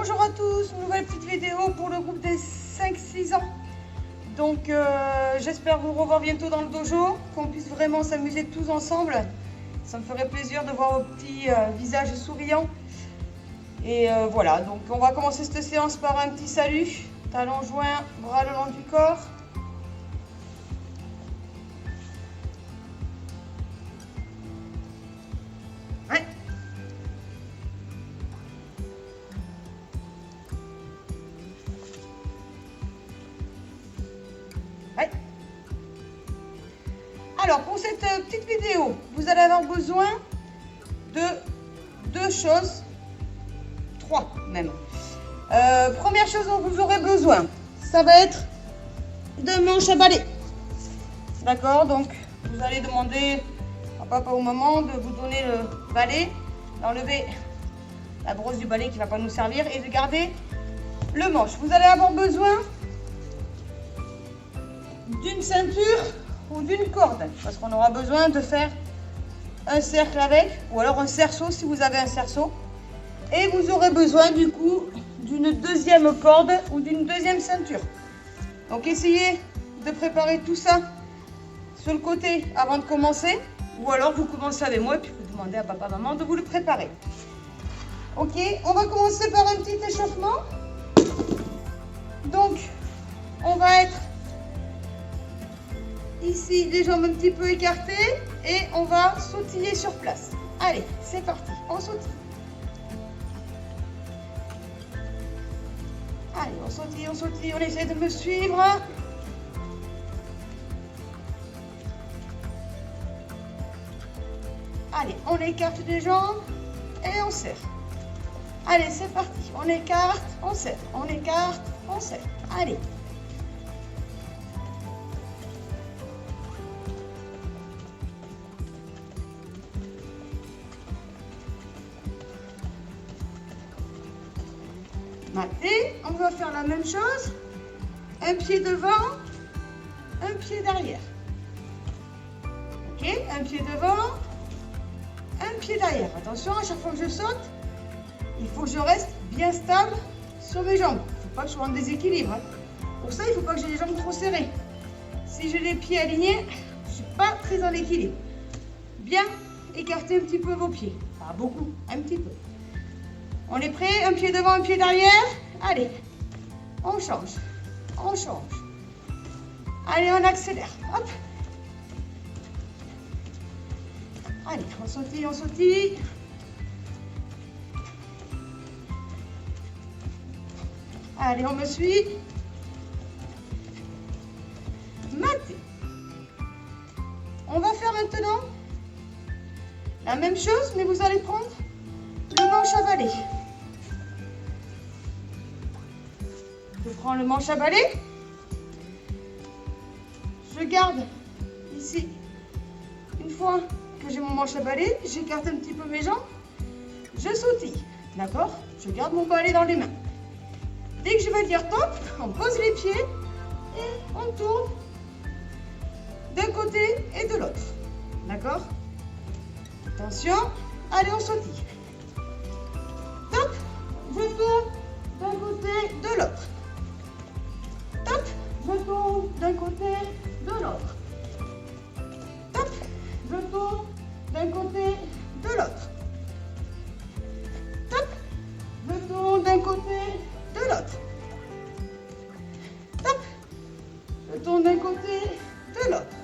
Bonjour à tous, nouvelle petite vidéo pour le groupe des 5-6 ans. Donc j'espère vous revoir bientôt dans le dojo, qu'on puisse vraiment s'amuser tous ensemble. Ça me ferait plaisir de voir vos petits visages souriants. Et voilà, donc on va commencer cette séance par un petit salut. Talons joints, bras le long du corps. Ouais. Ouais. Alors pour cette petite vidéo, vous allez avoir besoin de deux choses, trois même. Première chose dont vous aurez besoin, ça va être de manches à balai. D'accord, donc vous allez demander à papa ou maman de vous donner le balai, d'enlever la brosse du balai qui ne va pas nous servir et de garder le manche. Vous allez avoir besoin d'une ceinture ou d'une corde parce qu'on aura besoin de faire un cercle avec, ou alors un cerceau si vous avez un cerceau. Et vous aurez besoin du coup d'une deuxième corde ou d'une deuxième ceinture. Donc essayez de préparer tout ça sur le côté avant de commencer, ou alors vous commencez avec moi et puis vous demandez à papa maman de vous le préparer. Ok, on va commencer par un petit échauffement. Donc on va être ici les jambes un petit peu écartées et on va sautiller sur place. Allez, c'est parti, on sautille. Allez, on sautille, on essaie de me suivre. Allez, on écarte les jambes et on serre. Allez, c'est parti. On écarte, on serre. On écarte, on serre. Allez. Et on va faire la même chose. Un pied devant, un pied derrière. Ok, un pied devant, un pied derrière. Attention, à chaque fois que je saute, il faut que je reste bien stable sur mes jambes. Il ne faut pas que je sois en déséquilibre. Pour ça, il ne faut pas que j'ai les jambes trop serrées. Si j'ai les pieds alignés, je ne suis pas très en équilibre. Bien écartez un petit peu vos pieds. Pas beaucoup, un petit peu. On est prêt? Un pied devant, un pied derrière. Allez, on change. On change. Allez, on accélère. Hop. Allez, on sautille, on sautille. Allez, on me suit. Matez. On va faire maintenant la même chose, mais vous allez prendre le manche à balai. Je prends le manche à balai. Je garde ici. Une fois que j'ai mon manche à balai, j'écarte un petit peu mes jambes. Je sautille. D'accord? Je garde mon balai dans les mains. Dès que je vais dire top, on pose les pieds et on tourne d'un côté et de l'autre. D'accord? Attention. Allez, on sautille. Top, je tourne d'un côté, de l'autre. Top, je tourne d'un côté, de l'autre. Top, je tourne d'un côté, de l'autre. Top, je tourne d'un côté, de l'autre. Top, je tourne d'un côté, de l'autre.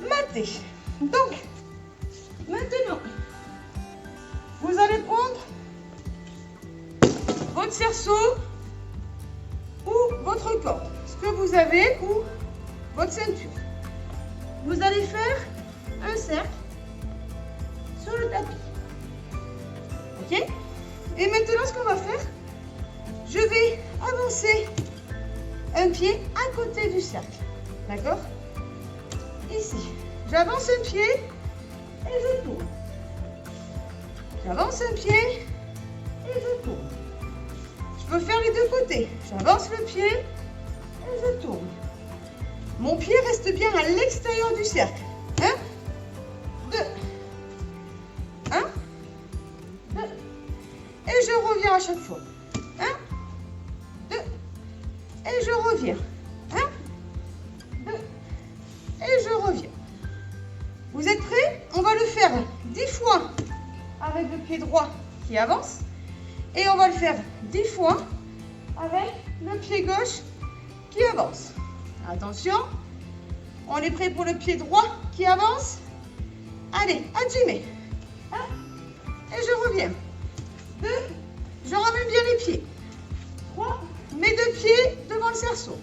Matez. Donc, maintenant, vous allez prendre votre cerceau ou votre corde, ce que vous avez, ou votre ceinture. Vous allez faire un cercle sur le tapis. Ok? Et maintenant, ce qu'on va faire, je vais avancer un pied à côté du cercle. D'accord? Ici, j'avance un pied et je tourne. J'avance un pied et je tourne. Je peux faire les deux côtés. J'avance le pied et je tourne. Mon pied reste bien à l'extérieur du cercle. 1, 2. 1, 2. Et je reviens à chaque fois. pied droit qui avance. Et on va le faire 10 fois avec le pied gauche qui avance. Attention, on est prêt pour le pied droit qui avance. Allez, hajime. 1, et je reviens. 2, je ramène bien les pieds. 3, mes 2 pieds devant le cerceau.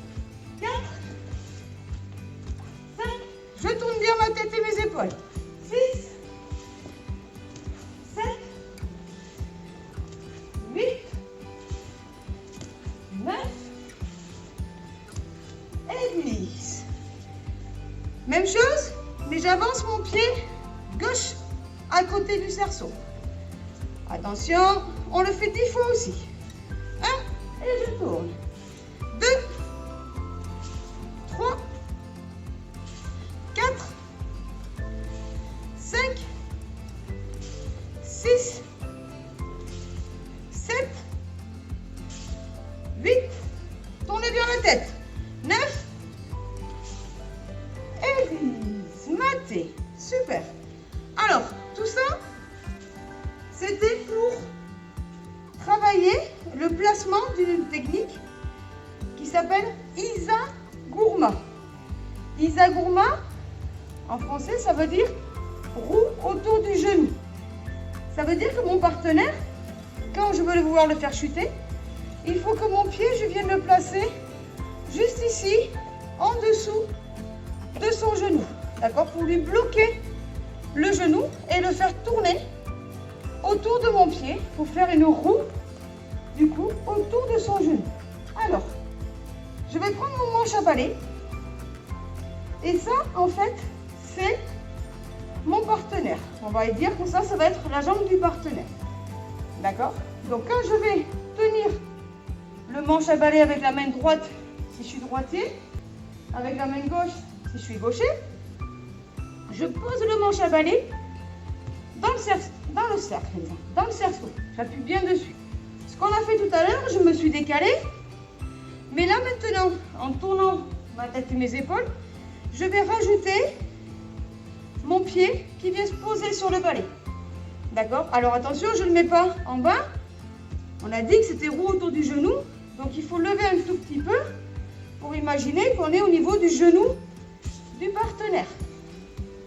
4, 5, je tourne bien ma tête et mes épaules. 6, 7, 8, 9 et 10. Même chose, mais j'avance mon pied gauche à côté du cerceau. Attention, on le fait 10 fois aussi. 1, et je tourne. 2, 3, 4, 5, 6, 7, 8, tournez bien la tête. 9 et 10. Maté. Super. Alors, tout ça, c'était pour travailler le placement d'une technique qui s'appelle Isa-guruma. Isa-guruma, en français, ça veut dire roue autour du genou. Ça veut dire que mon partenaire, quand je veux vouloir le faire chuter, il faut que mon pied, je vienne le placer juste ici, en dessous de son genou. D'accord? Pour lui bloquer le genou et le faire tourner autour de mon pied pour faire une roue, du coup, autour de son genou. Alors, je vais prendre mon manche à balai. Et ça, en fait, c'est mon partenaire. On va dire que ça va être la jambe du partenaire. D'accord? Donc, quand je vais tenir le manche à balai avec la main droite, si je suis droitier, avec la main gauche, si je suis gaucher, je pose le manche à balai dans le cercle, dans le cerceau. J'appuie bien dessus. Ce qu'on a fait tout à l'heure, je me suis décalée. Mais là maintenant, en tournant ma tête et mes épaules, je vais rajouter mon pied qui vient se poser sur le balai. D'accord? Alors attention, je ne le mets pas en bas. On a dit que c'était roue autour du genou. Donc il faut lever un tout petit peu pour imaginer qu'on est au niveau du genou du partenaire.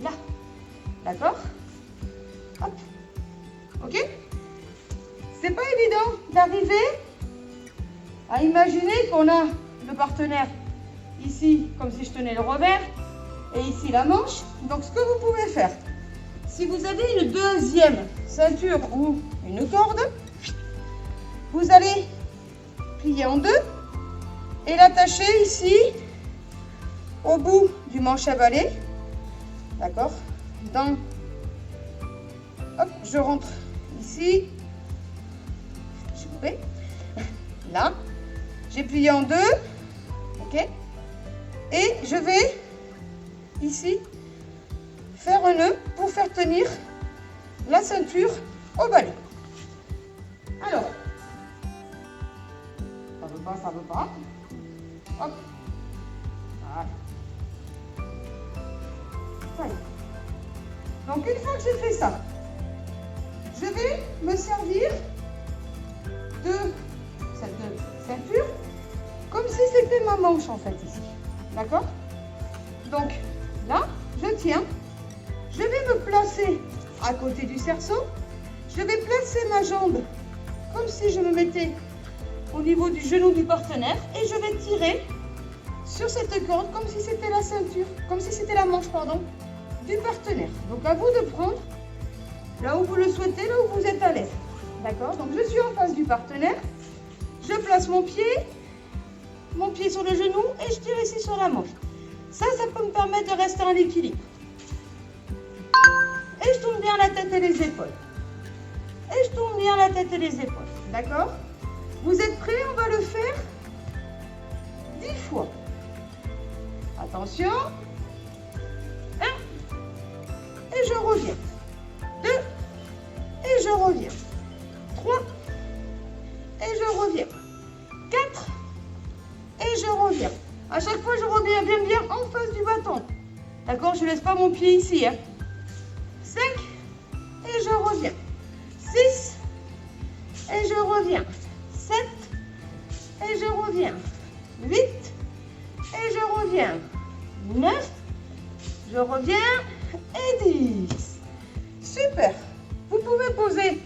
Là. D'accord? Hop. Ok? C'est pas évident d'arriver à imaginer qu'on a le partenaire ici, comme si je tenais le revers, et ici la manche. Donc ce que vous pouvez faire, si vous avez une deuxième ceinture ou une corde, vous allez plier en deux et l'attacher ici au bout du manche à balai. D'accord? Hop, je rentre ici. Je suis coupée. Là. J'ai plié en deux. Ok? Et je vais ici faire un nœud pour faire tenir la ceinture au balai. Alors, ça veut pas. Hop. Voilà. Ça y est. Donc une fois que j'ai fait ça, je vais me servir de cette ceinture comme si c'était ma manche en fait ici. D'accord? Donc là, je tiens. Je vais me placer à côté du cerceau. Je vais placer ma jambe comme si je me mettais au niveau du genou du partenaire et je vais tirer sur cette corde comme si c'était la ceinture, comme si c'était la manche, pardon, du partenaire. Donc à vous de prendre là où vous le souhaitez, là où vous êtes à l'aise. D'accord? Donc je suis en face du partenaire, je place mon pied sur le genou et je tire ici sur la manche. Ça peut me permettre de rester en équilibre. Et je tourne bien la tête et les épaules. Et je tourne bien la tête et les épaules. D'accord? Vous êtes prêts? On va le faire 10 fois. Attention. 1. Et je reviens. 2. Et je reviens. 3. Et je reviens. 4. Et je reviens. À chaque fois, je reviens bien en face du bâton. D'accord? Je ne laisse pas mon pied ici. 5. Et je reviens. 6. et je reviens. 7 et je reviens. 8 et je reviens. 9, je reviens et 10. Super. Vous pouvez poser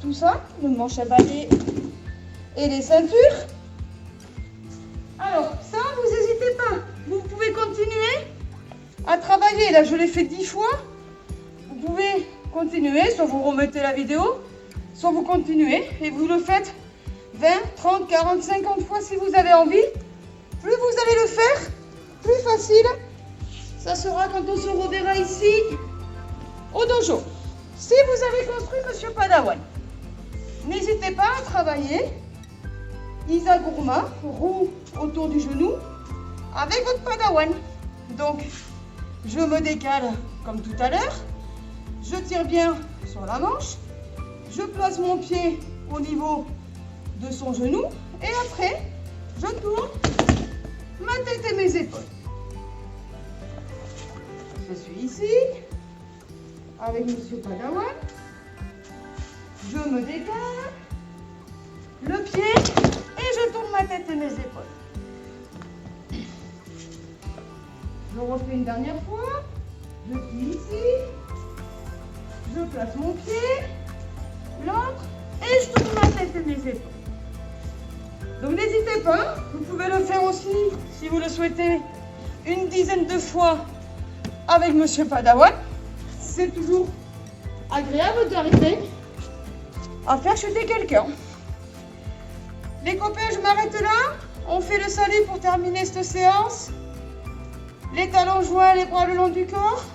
tout ça, le manche à balai et les ceintures. Alors ça, vous n'hésitez pas. Vous pouvez continuer à travailler. Là, je l'ai fait 10 fois. Vous pouvez continuer, soit vous remettez la vidéo, soit vous continuez et vous le faites 20, 30, 40, 50 fois si vous avez envie. Plus vous allez le faire, plus facile ça sera quand on se reverra ici au dojo. Si vous avez construit Monsieur Padawan, n'hésitez pas à travailler Isaguruma, roue autour du genou, avec votre Padawan. Donc, je me décale comme tout à l'heure, je tire bien sur la manche, je place mon pied au niveau de son genou et après, je tourne ma tête et mes épaules. Je suis ici avec Monsieur Padawan, je me décale, le pied et je tourne ma tête et mes épaules. Je refais une dernière fois, je suis ici, je place mon pied, l'autre et je tourne ma tête et mes épaules. Donc n'hésitez pas, vous pouvez le faire aussi si vous le souhaitez une dizaine de fois avec Monsieur Padawan. C'est toujours agréable d'arriver à faire chuter quelqu'un. Les copains, je m'arrête là. On fait le salut pour terminer cette séance. Les talons joints, les bras le long du corps.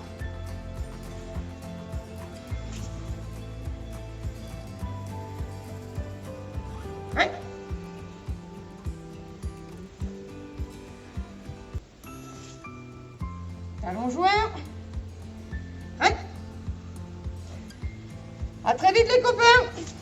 Ouais. Talons joints. Ouais. À très vite les copains.